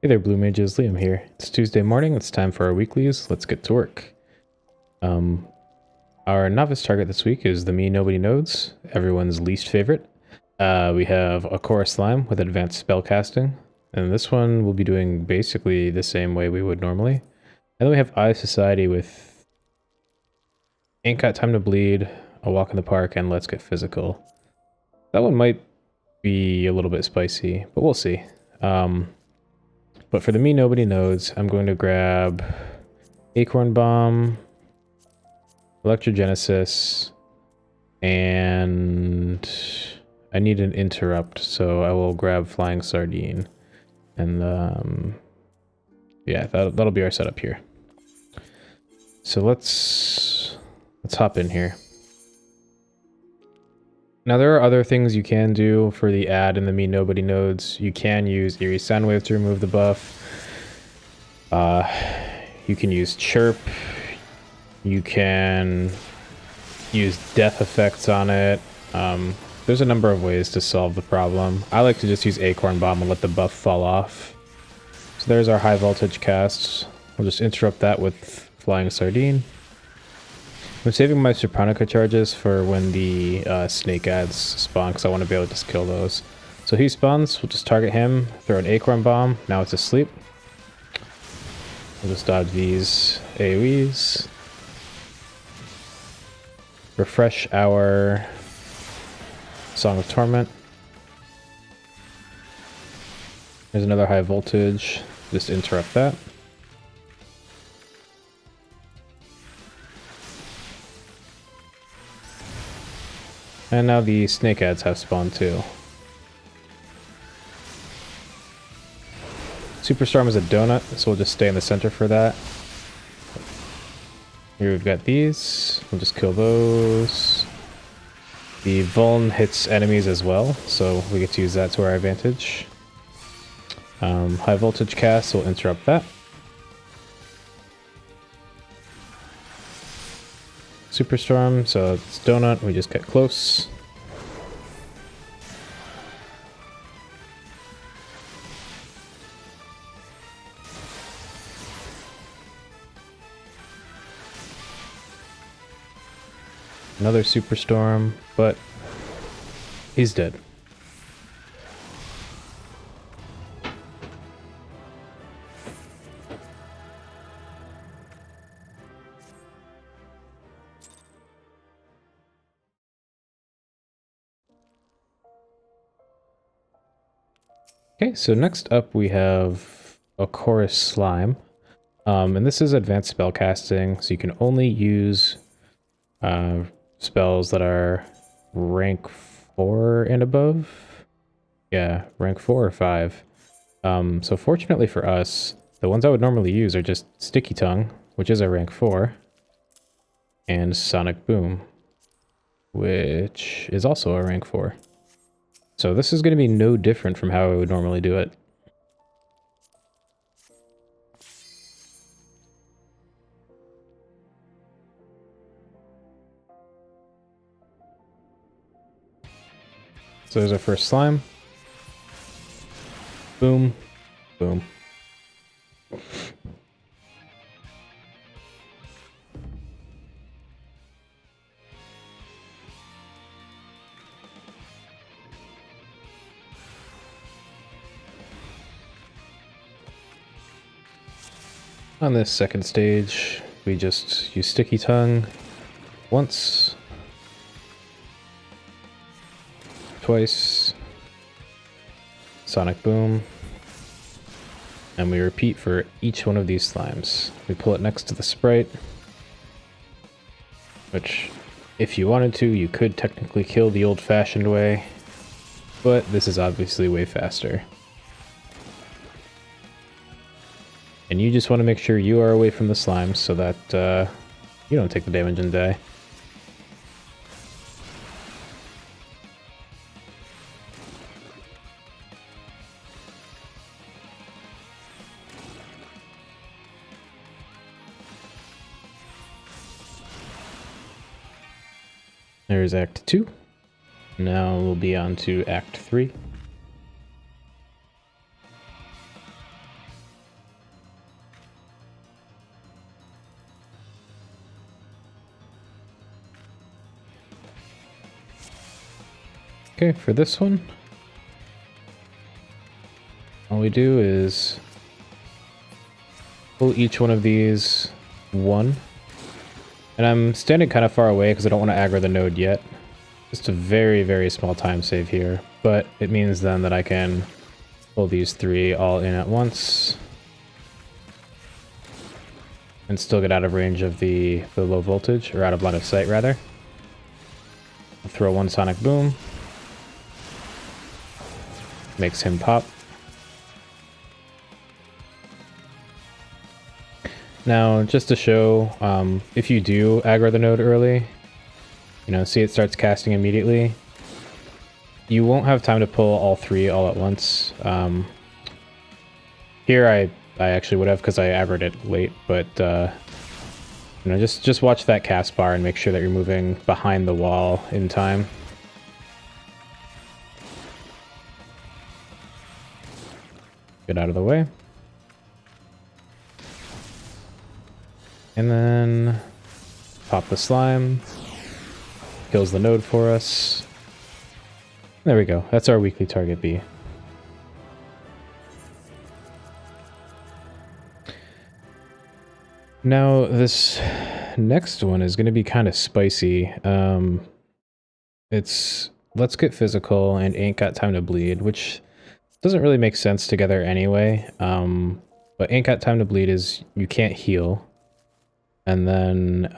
Hey there, Blue Mages, Liam here. It's Tuesday morning, it's time for our weeklies. Let's get to work. Our novice target this week is the Me Nobody Nodes, everyone's least favorite. We have a Core Slime with advanced spellcasting, and this one will be doing basically the same way we would normally. And then we have Eye Society with Ain't Got Time to Bleed, A Walk in the Park, and Let's Get Physical. That one might be a little bit spicy, but we'll see. But for the Me Nobody Knows, I'm going to grab Acorn Bomb, Electrogenesis, and I need an interrupt, so I will grab Flying Sardine. And yeah, that'll be our setup here. So let's hop in here. Now there are other things you can do for the add in the Me Nobody Nodes. You can use Eerie Soundwave to remove the buff. You can use Chirp. You can use death effects on it. There's a number of ways to solve the problem. I like to just use Acorn Bomb and let the buff fall off. So there's our high voltage cast. We'll just interrupt that with Flying Sardine. I'm saving my Serponica charges for when the snake adds spawn, because I want to be able to just kill those. So he spawns, we'll just target him, throw an Acorn Bomb, now it's asleep. We'll just dodge these AoEs. Refresh our Song of Torment. There's another high voltage, just interrupt that. And now the snake ads have spawned too. Superstorm is a donut, so we'll just stay in the center for that. Here we've got these. We'll just kill those. The Vuln hits enemies as well, so we get to use that to our advantage. High voltage cast will interrupt that. Superstorm, so it's donut, we just get close. Another Superstorm, but he's dead. Okay, so next up we have a Chorus Slime. And this is advanced spellcasting, so you can only use spells that are rank 4 and above. Yeah, rank 4 or 5. So fortunately for us, the ones I would normally use are just Sticky Tongue, which is a rank 4, and Sonic Boom, which is also a rank 4. So this is going to be no different from how I would normally do it. So there's our first slime. Boom. Boom. On this second stage, we just use Sticky Tongue once, twice, Sonic Boom, and we repeat for each one of these slimes. We pull it next to the sprite, which, if you wanted to, you could technically kill the old-fashioned way, but this is obviously way faster. And you just want to make sure you are away from the slimes so that you don't take the damage and die. There's Act 2. Now we'll be on to Act 3. Okay, for this one, all we do is pull each one of these one. And I'm standing kind of far away because I don't want to aggro the node yet. Just a very, very small time save here. But it means then that I can pull these three all in at once. And still get out of range of the low voltage, or out of line of sight rather. I'll throw one sonic boom. Makes him pop. Now, just to show, if you do aggro the node early, you know, see it starts casting immediately, you won't have time to pull all three all at once. Here I actually would have because I aggroed it late, but you know, just watch that cast bar and make sure that you're moving behind the wall in time. Get out of the way. And then pop the slime. Kills the node for us. There we go. That's our weekly target B. Now, this next one is going to be kind of spicy. It's Let's Get Physical and Ain't Got Time to Bleed, which doesn't really make sense together anyway. But Ain't Got Time to Bleed is you can't heal. And then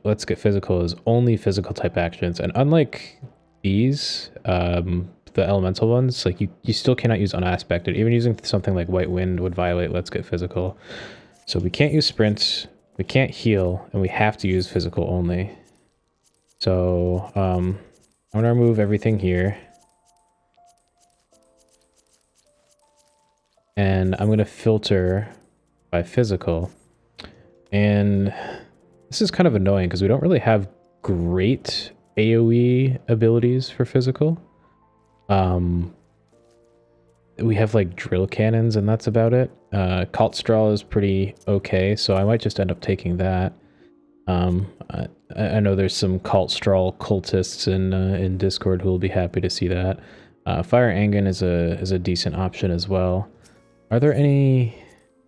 Let's Get Physical is only physical type actions. And unlike these, the elemental ones, like you still cannot use Unaspected. Even using something like White Wind would violate Let's Get Physical. So we can't use Sprint, we can't heal, and we have to use physical only. So I'm going to remove everything here. And I'm going to filter by physical. And this is kind of annoying because we don't really have great AoE abilities for physical. We have like drill cannons and that's about it. Kaltstrahl is pretty okay, so I might just end up taking that. I know there's some Kaltstrahl cultists in Discord who will be happy to see that. Fire Angen is a decent option as well. Are there any...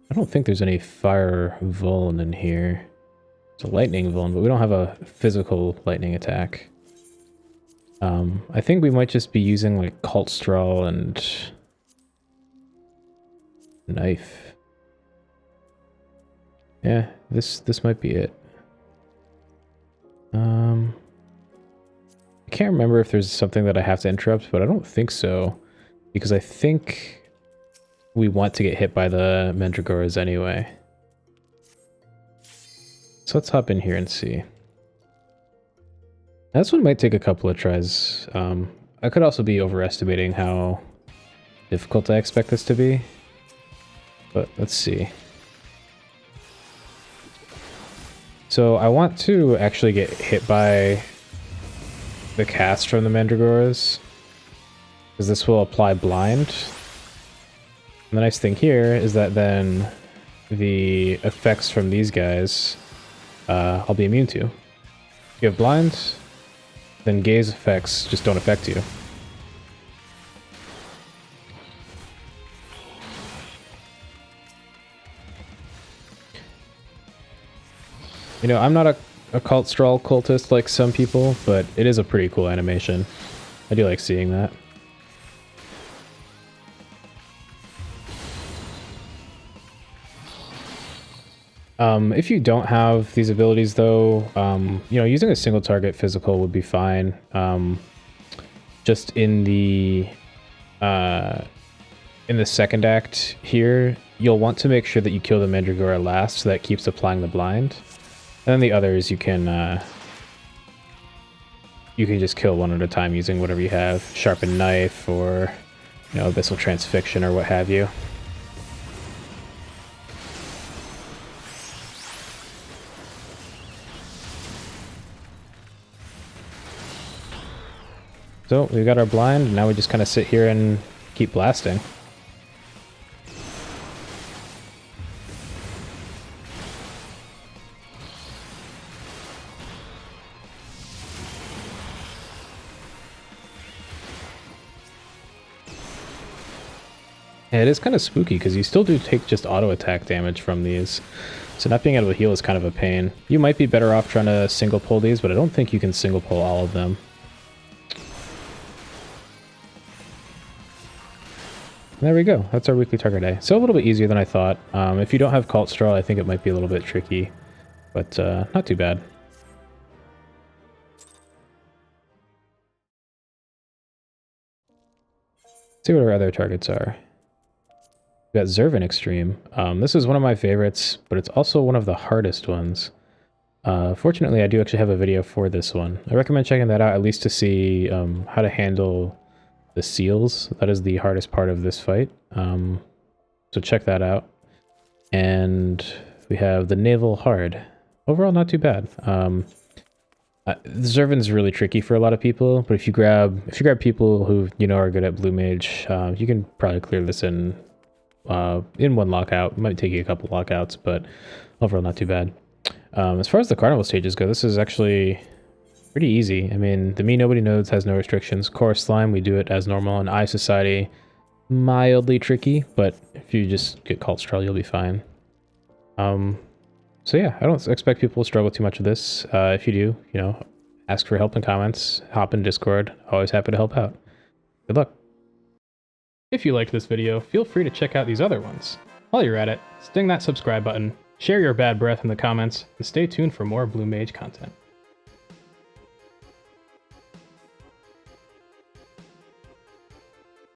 I don't think there's any fire vuln in here. It's a lightning vuln, but we don't have a physical lightning attack. I think we might just be using like Kaltstrahl and knife. Yeah, this might be it. I can't remember if there's something that I have to interrupt, but I don't think so, because I think we want to get hit by the Mandragoras anyway. So let's hop in here and see. This one might take a couple of tries. I could also be overestimating how difficult I expect this to be, but let's see. So I want to actually get hit by the cast from the Mandragoras, because this will apply blind. And the nice thing here is that then the effects from these guys I'll be immune to. If you have blind, then gaze effects just don't affect you. You know, I'm not a Kaltstrahl cultist like some people, but it is a pretty cool animation. I do like seeing that. If you don't have these abilities though, you know, using a single target physical would be fine. Just in the second act here, you'll want to make sure that you kill the Mandragora last, so that keeps applying the blind. And then the others you can just kill one at a time using whatever you have, sharpened knife or, you know, abyssal transfixion or what have you. So we got our blind, and now we just kind of sit here and keep blasting. Yeah, it is kind of spooky because you still do take just auto attack damage from these. So not being able to heal is kind of a pain. You might be better off trying to single pull these, but I don't think you can single pull all of them. There we go. That's our weekly target day. So a little bit easier than I thought. If you don't have Kaltstrahl, I think it might be a little bit tricky, but not too bad. See what our other targets are. We got Zurvan Extreme. This is one of my favorites, but it's also one of the hardest ones. Fortunately, I do actually have a video for this one. I recommend checking that out, at least to see how to handle the seals. That is the hardest part of this fight. So check that out. And we have the Naval Hard. Overall, not too bad. Zurvan's really tricky for a lot of people, but if you grab people who you know are good at Blue Mage, you can probably clear this in one lockout. It might take you a couple lockouts, but overall not too bad. As far as the Carnival stages go, this is actually pretty easy. I mean, the Me Nobody Knows has no restrictions. Core Slime, we do it as normal. And Eye Society, mildly tricky, but if you just get Kaltstrahl, you'll be fine. So yeah, I don't expect people to struggle too much with this. If you do, you know, ask for help in comments, hop in Discord. Always happy to help out. Good luck. If you liked this video, feel free to check out these other ones. While you're at it, sting that subscribe button, share your bad breath in the comments, and stay tuned for more Blue Mage content.